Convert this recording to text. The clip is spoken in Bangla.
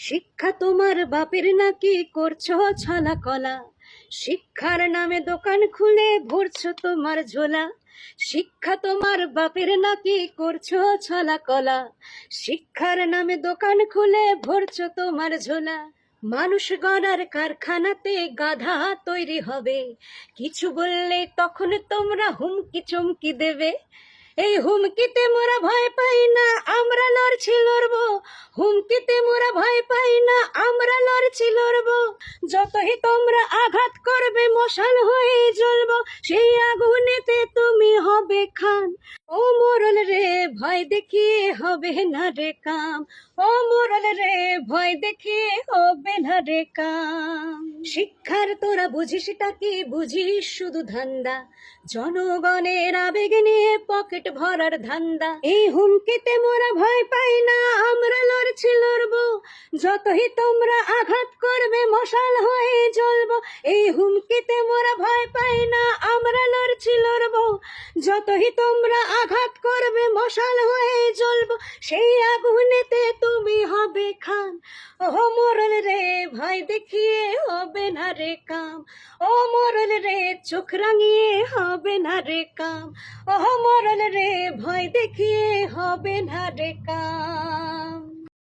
শিক্ষা তোমার বাপের নাকি করছো ছলা কলা, শিক্ষার নামে দোকান খুলে ভরছো তোমার ঝোলা। শিক্ষা তোমার বাপের নাকি করছো ছলা কলা, শিক্ষার নামে দোকান খুলে ভরছো তোমার ঝোলা। মানুষ গড়ার কারখানাতে গাধা তৈরি হবে, কিছু বললে তখন তোমরা হুমকি চমকি দেবে। এই হুমকিতে মোরা ভয় পাই না, আমরা লড়ছি লড়বো। হুমকিতে মোরা ভয় পাই না, আমরা লড়ছি লড়বো। যতই তোমরা আঘাত করবে মশাল হয়ে জ্বলবো, সেই আগুনেতে তুমি হবে খান। ও মোরল রে ভয় দেখিয়ে হবে না রে কাম, ও মোরল রে ভয় দেখিয়ে হবে না রে কাম। শিক্ষার তোরা বুঝিসটা কি? বুঝিস শুধু ধান্দা, জনগণের আবেগ নিয়ে পকেট ভরার ধান্দা। এই হুমকিতে মোরা ভয় পাই না, আমরা লড়ছি লড়বো। যতই তোমরা আঘাত করবে মশাল হয়ে জ্বলবো। এই হুমকিতে মোরা ভয় পাই না, আমরা লড়ছি লড়বো। যতই তোমরা আঘাত করবে মশাল হয়ে জ্বলবো, সেই আগুনেতে তুমি হবে খান। ও মোরল রে ভয় দেখিয়ে হবে না রে কাম, ও মোরল রে চোখ রাঙিয়ে হবে না রে কাম, ও মোরল রে ভয় দেখিয়ে হবে না রে কাম।